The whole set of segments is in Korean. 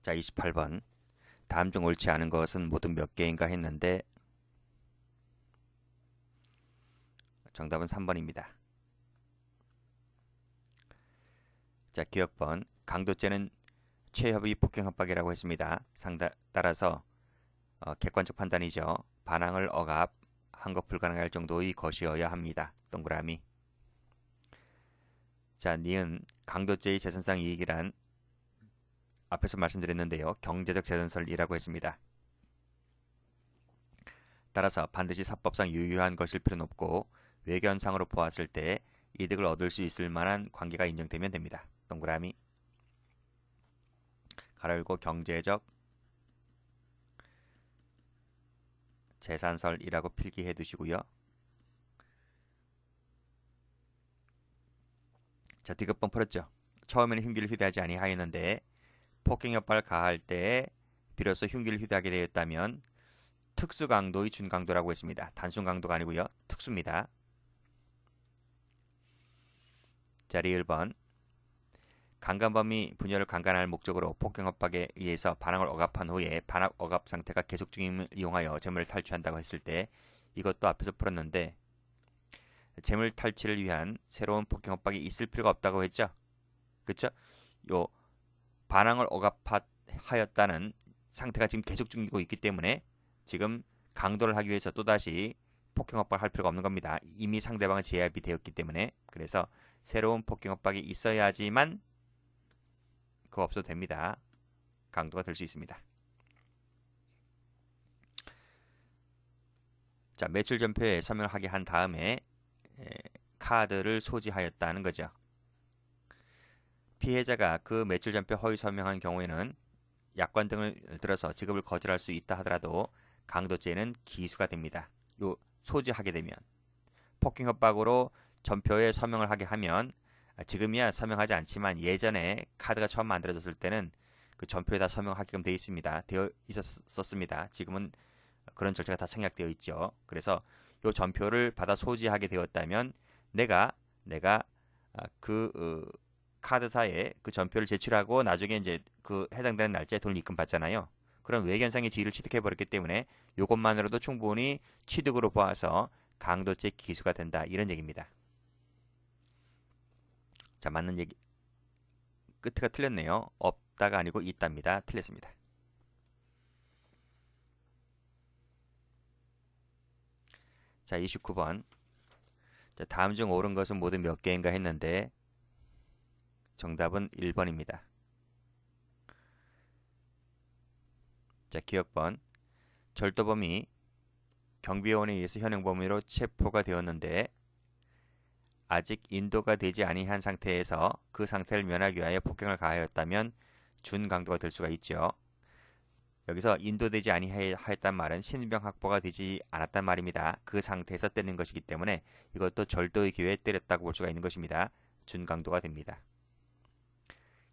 자, 28번. 다음 중 옳지 않은 것은 모두 몇 개인가 했는데 정답은 3번입니다. 자, 기억번. 강도죄는 최협의 폭행 협박이라고 했습니다. 따라서 객관적 판단이죠. 반항을 억압한 것 불가능할 정도의 것이어야 합니다. 동그라미. 자, 니은 강도죄의 재산상 이익이란 앞에서 말씀드렸는데요. 경제적 재산설이라고 했습니다. 따라서 반드시 사법상 유효한 것일 필요는 없고 외견상으로 보았을 때 이득을 얻을 수 있을 만한 관계가 인정되면 됩니다. 동그라미. 가로 열고 경제적 재산설이라고 필기해 두시고요. 자, 디귿번 풀었죠. 처음에는 흉기를 휴대하지 아니하였는데 폭행 협박을 가할 때에 비로소 흉기를 휴대하게 되었다면 특수 강도의 준강도라고 했습니다. 단순 강도가 아니고요. 특수입니다. 자, 리을번. 강간범이 부녀를 강간할 목적으로 폭행 협박에 의해서 반항을 억압한 후에 반항 억압 상태가 계속 중임을 이용하여 재물을 탈취한다고 했을 때 이것도 앞에서 풀었는데 재물 탈취를 위한 새로운 폭행 협박이 있을 필요가 없다고 했죠. 그렇죠? 요 반항을 억압하였다는 상태가 지금 계속 중이고 있기 때문에 지금 강도를 하기 위해서 또다시 폭행 협박을 할 필요가 없는 겁니다. 이미 상대방은 제압이 되었기 때문에. 그래서 새로운 폭행 협박이 있어야지만 그거 없어도 됩니다. 강도가 될 수 있습니다. 자, 매출 전표에 서명을 하게 한 다음에 카드를 소지하였다는 거죠. 피해자가 그 매출 전표 허위 서명한 경우에는 약관 등을 들어서 지급을 거절할 수 있다 하더라도 강도죄는 기수가 됩니다. 요 소지하게 되면 폭행 협박으로 전표에 서명을 하게 하면 지금이야 서명하지 않지만 예전에 카드가 처음 만들어졌을 때는 그 전표에다 서명하게끔 되어 있습니다. 되어 있었습니다. 지금은 그런 절차가 다 생략되어 있죠. 그래서 이 전표를 받아 소지하게 되었다면 내가 그 카드사에 그 전표를 제출하고 나중에 이제 그 해당되는 날짜에 돈을 입금 받잖아요. 그런 외견상의 지위를 취득해 버렸기 때문에 이것만으로도 충분히 취득으로 보아서 강도죄 기수가 된다 이런 얘기입니다. 자, 맞는 얘기 끝가 틀렸네요. 없다가 아니고 있답니다. 틀렸습니다. 자, 29번. 자, 다음 중 옳은 것은 모두 몇 개인가 했는데 정답은 1번입니다. 자, 기억번. 절도범이 경비원에 의해서 현행범위로 체포가 되었는데 아직 인도가 되지 아니한 상태에서 그 상태를 면하기 위하여 폭행을 가하였다면 준강도가 될 수가 있죠. 여기서 인도되지 아니하였단 말은 신병 확보가 되지 않았단 말입니다. 그 상태에서 때리는 것이기 때문에 이것도 절도의 기회에 때렸다고 볼 수가 있는 것입니다. 준강도가 됩니다.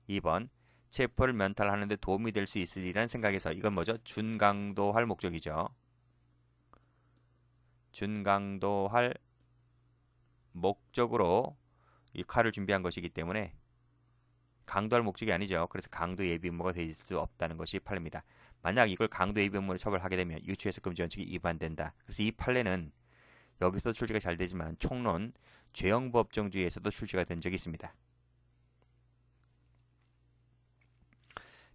2번. 체포를 면탈하는 데 도움이 될 수 있으리라는 생각에서 이건 뭐죠? 준강도할 목적이죠. 준강도할 목적으로 이 칼을 준비한 것이기 때문에 강도할 목적이 아니죠. 그래서 강도 예비 음모가 될 수 없다는 것이 판례입니다. 만약 이걸 강도 예비 음모로 처벌하게 되면 유추해석 금지 원칙이 위반된다. 그래서 이 판례는 여기서도 출제가 잘 되지만 총론 죄형법정주의에서도 출제가 된 적이 있습니다.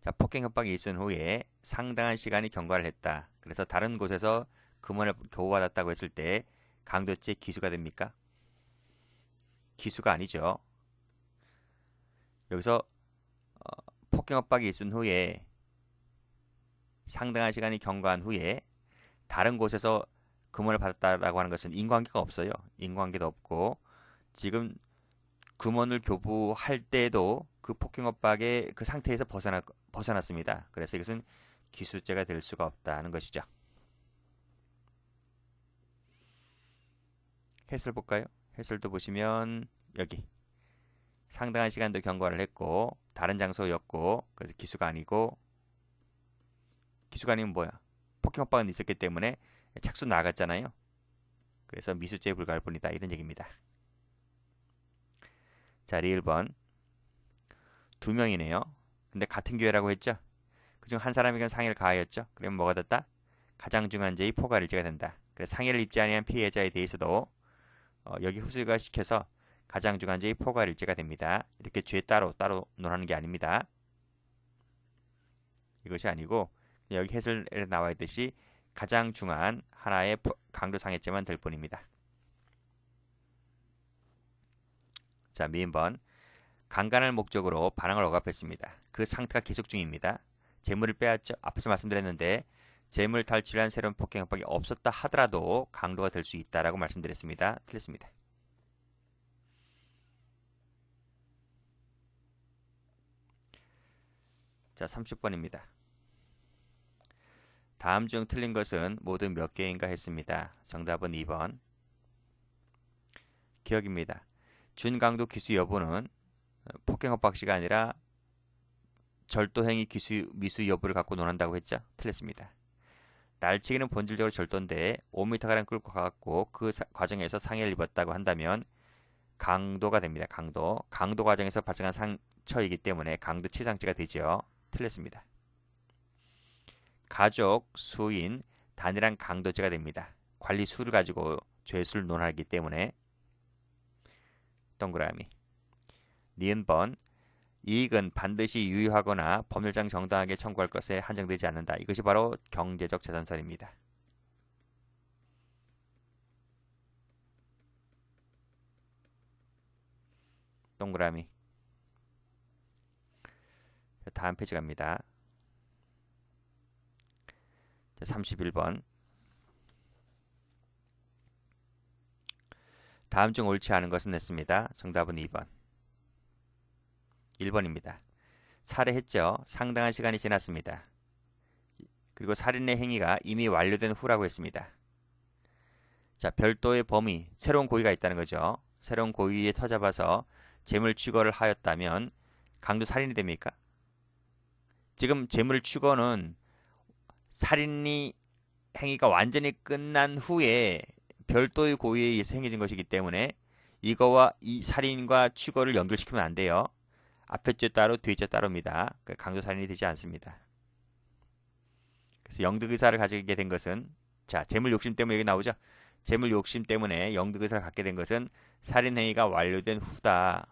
자, 폭행 협박이 있은 후에 상당한 시간이 경과를 했다. 그래서 다른 곳에서 금원을 교부받았다고 했을 때 강도죄 기수가 됩니까? 기수가 아니죠. 여기서 폭행 협박이 있은 후에 상당한 시간이 경과한 후에 다른 곳에서 금원을 받았다라고 하는 것은 인과관계가 없어요. 인과관계도 없고 지금 금원을 교부할 때도 그 폭행 협박의 그 상태에서 벗어났습니다. 그래서 이것은 기수죄가 될 수가 없다는 것이죠. 해설 볼까요? 해설도 보시면 여기 상당한 시간도 경과를 했고 다른 장소였고 그래서 기수가 아니고 기수가 아니면 뭐야? 폭행 협박은 있었기 때문에 착수 나갔잖아요. 그래서 미수죄에 불과할 뿐이다 이런 얘기입니다. 자, 1번. 두 명이네요. 근데 같은 교회라고 했죠? 그중 한 사람에게는 상해를 가하였죠. 그러면 뭐가 됐다? 가장 중한 죄의 포괄일죄가 된다. 그래서 상해를 입지 아니한 피해자에 대해서도 여기 흡수가 시켜서 가장 중한 죄의 포괄일죄가 됩니다. 이렇게 죄 따로 논하는 게 아닙니다. 이것이 아니고 여기 해설에 나와 있듯이 가장 중한 하나의 강도상해죄만 될 뿐입니다. 자, 미인번. 강간을 목적으로 반항을 억압했습니다. 그 상태가 계속 중입니다. 재물을 빼앗죠. 앞에서 말씀드렸는데 재물 탈취한 새로운 폭행 협박이 없었다 하더라도 강도가 될 수 있다라고 말씀드렸습니다. 틀렸습니다. 자, 30번입니다. 다음 중 틀린 것은 모두 몇 개인가 했습니다. 정답은 2번. 기억입니다. 준강도 기수 여부는 폭행 협박시가 아니라 절도행위 기수 미수 여부를 갖고 논한다고 했죠. 틀렸습니다. 날치기는 본질적으로 절도인데 5m가량 끌고 가갖고 그 과정에서 상해를 입었다고 한다면 강도가 됩니다. 강도 과정에서 발생한 상처이기 때문에 강도치상죄가 되죠. 틀렸습니다. 가족, 수인, 단일한 강도죄가 됩니다. 관리 수를 가지고 죄수를 논하기 때문에 동그라미. 니은번. 이익은 반드시 유효하거나 법률상 정당하게 청구할 것에 한정되지 않는다. 이것이 바로 경제적 재산설입니다. 동그라미. 다음 페이지 갑니다. 31번. 다음 중 옳지 않은 것은 냈습니다. 정답은 2번. 1번입니다. 살해했죠. 상당한 시간이 지났습니다. 그리고 살인의 행위가 이미 완료된 후라고 했습니다. 자, 별도의 범위, 새로운 고의가 있다는 거죠. 새로운 고의에 터잡아서 재물 취거를 하였다면 강도 살인이 됩니까? 지금 재물 취거는 살인이 행위가 완전히 끝난 후에 별도의 고의에 의해서 행해진 것이기 때문에 이거와 이 살인과 취거를 연결시키면 안 돼요. 앞에 죄 따로 뒤에 죄 따로입니다. 강도 살인이 되지 않습니다. 그래서 영득 의사를 가지게 된 것은 자, 재물 욕심 때문에 여기 나오죠. 재물 욕심 때문에 영득 의사를 갖게 된 것은 살인 행위가 완료된 후다.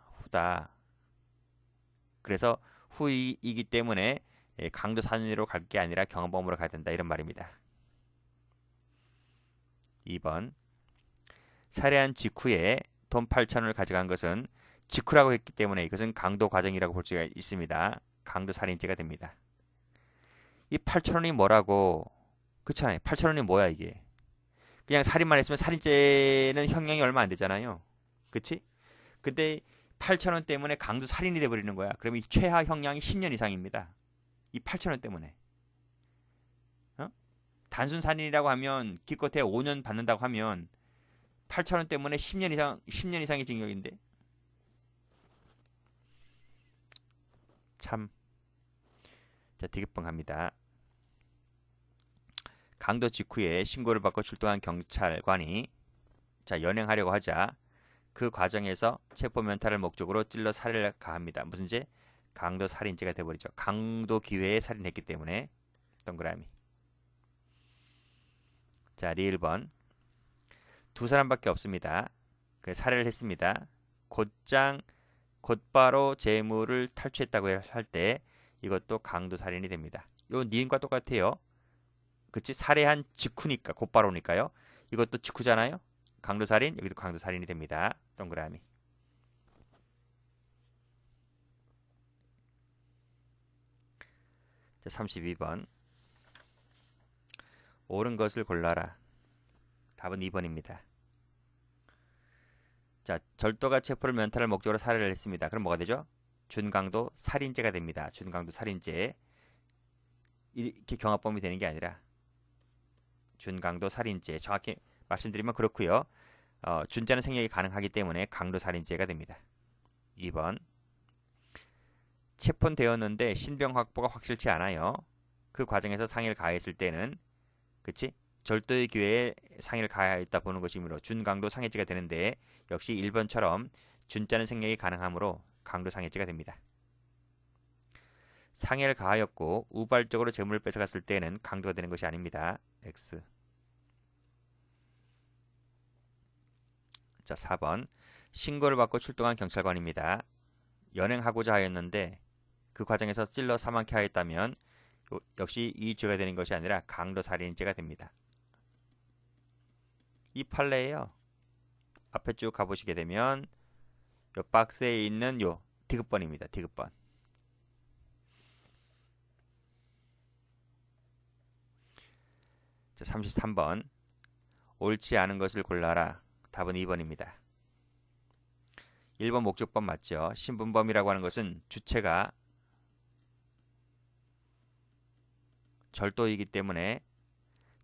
그래서 후이기 때문에 강도 살인으로 갈 게 아니라 경범으로 가야 된다 이런 말입니다. 2번. 살해한 직후에 돈 8,000원을 가져간 것은 직후라고 했기 때문에 이것은 강도 과정이라고 볼 수가 있습니다. 강도 살인죄가 됩니다. 이 8,000원이 뭐라고? 그렇잖아요. 8,000원이 뭐야 이게? 그냥 살인만 했으면 살인죄는 형량이 얼마 안 되잖아요. 그치? 근데 8,000원 때문에 강도 살인이 돼버리는 거야. 그럼 이 최하 형량이 10년 이상입니다. 이 8,000원 때문에. 단순 살인이라고 하면 기껏해 5년 받는다고 하면 8,000원 때문에 10년 이상의 징역인데. 참. 자, 되게뻥 합니다. 강도 직후에 신고를 받고 출동한 경찰관이 자, 연행하려고 하자 그 과정에서 체포 면탈을 목적으로 찔러 살해를 가합니다. 무슨 죄? 강도 살인죄가 돼버리죠. 강도 기회에 살인했기 때문에. 동그라미. 자, 리을번. 두 사람밖에 없습니다. 살해를 했습니다. 곧바로 재물을 탈취했다고 할 때 이것도 강도 살인이 됩니다. 요 니은과 똑같아요. 그치? 살해한 직후니까 곧바로니까요. 이것도 직후잖아요. 강도 살인, 여기도 강도 살인이 됩니다. 동그라미. 자, 32번. 옳은 것을 골라라. 답은 2번입니다. 자, 절도가 체포를 면탈할 목적으로 살해를 했습니다. 그럼 뭐가 되죠? 준강도 살인죄가 됩니다. 준강도 살인죄. 이렇게 경합범위 되는 게 아니라 준강도 살인죄. 정확히 말씀드리면 그렇고요. 준자는 생략이 가능하기 때문에 강도 살인죄가 됩니다. 2번. 체포되었는데 신병 확보가 확실치 않아요. 그 과정에서 상해를 가했을 때는 그치? 절도의 기회에 상해를 가하였다 보는 것이므로 준강도 상해죄가 되는데 역시 1번처럼 준자는 생략이 가능하므로 강도 상해죄가 됩니다. 상해를 가하였고 우발적으로 재물을 뺏어갔을 때에는 강도가 되는 것이 아닙니다. X. 자, 4번. 신고를 받고 출동한 경찰관입니다. 연행하고자 하였는데 그 과정에서 찔러 사망케 하였다면 역시 이 죄가 되는 것이 아니라 강도살인죄가 됩니다. 이 판례예요. 앞에 쭉 가보시게 되면 요 박스에 있는 요 디귿번입니다. 디귿번. 자, 33번. 옳지 않은 것을 골라라. 답은 2번입니다. 1번 목적법 맞죠? 신분범이라고 하는 것은 주체가 절도이기 때문에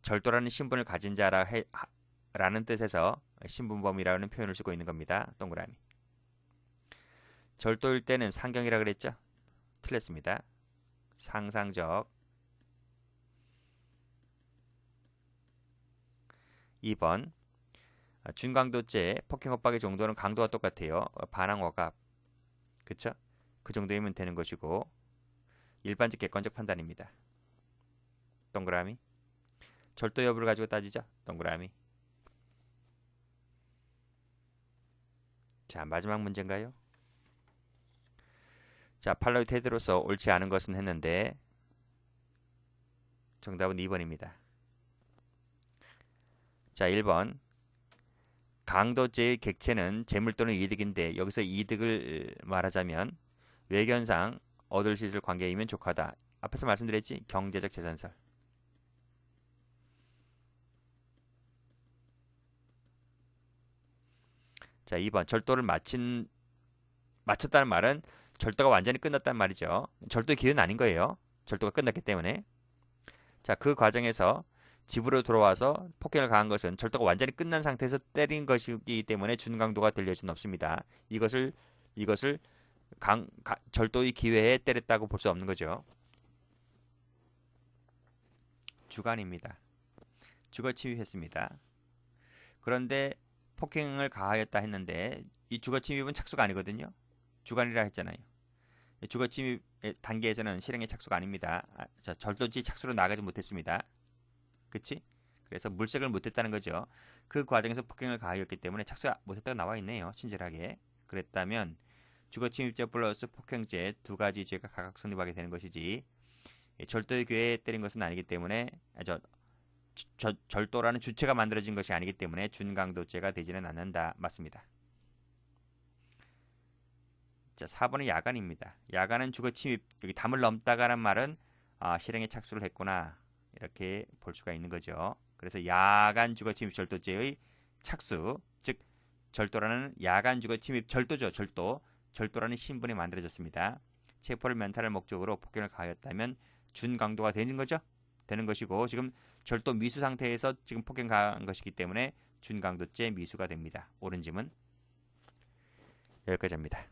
절도라는 신분을 가진 자라는 뜻에서 신분범이라는 표현을 쓰고 있는 겁니다. 동그라미. 절도일 때는 상경이라 그랬죠? 틀렸습니다. 상상적. 2번. 준강도죄, 폭행 협박의 정도는 강도와 똑같아요. 반항 억압. 그쵸? 그 정도이면 되는 것이고 일반적 객관적 판단입니다. 동그라미. 절도 여부를 가지고 따지죠? 동그라미. 자, 마지막 문제인가요? 자, 팔로의 태도로서 옳지 않은 것은 했는데 정답은 2번입니다. 자, 1번. 강도죄의 객체는 재물 또는 이득인데 여기서 이득을 말하자면 외견상 얻을 수 있을 관계이면 족하다. 앞에서 말씀드렸지? 경제적 재산설. 자, 2번. 절도를 마쳤다는 말은 절도가 완전히 끝났다는 말이죠. 절도의 기회는 아닌 거예요. 절도가 끝났기 때문에. 자, 그 과정에서 집으로 돌아와서 폭행을 가한 것은 절도가 완전히 끝난 상태에서 때린 것이기 때문에 준강도가 될 여지는 없습니다. 이것을 절도의 기회에 때렸다고 볼 수 없는 거죠. 주관입니다. 주거 침입했습니다. 그런데 폭행을 가하였다 했는데 이 주거 침입은 착수가 아니거든요. 주관이라 했잖아요. 주거 침입 단계에서는 실행의 착수가 아닙니다. 절도지 착수로 나가지 못했습니다. 그치? 그래서 물색을 못했다는 거죠. 그 과정에서 폭행을 가하였기 때문에 착수 못했다고 나와 있네요. 친절하게. 그랬다면 주거침입죄 플러스 폭행죄 두 가지 죄가 각각 성립하게 되는 것이지 절도의 기회에 때린 것은 아니기 때문에 절도라는 주체가 만들어진 것이 아니기 때문에 준강도죄가 되지는 않는다. 맞습니다. 자, 4번은 야간입니다. 야간은 주거침입, 여기 담을 넘다가란 말은 실행에 착수를 했구나. 이렇게 볼 수가 있는 거죠. 그래서 야간 주거침입 절도죄의 착수, 즉 절도라는 야간 주거침입 절도죠. 절도라는 신분이 만들어졌습니다. 체포를 면탈할 목적으로 폭행을 가하였다면 준강도가 되는 거죠. 되는 것이고 지금 절도 미수 상태에서 지금 폭행 가한 것이기 때문에 준강도죄 미수가 됩니다. 옳은 짐은 여기까지 합니다.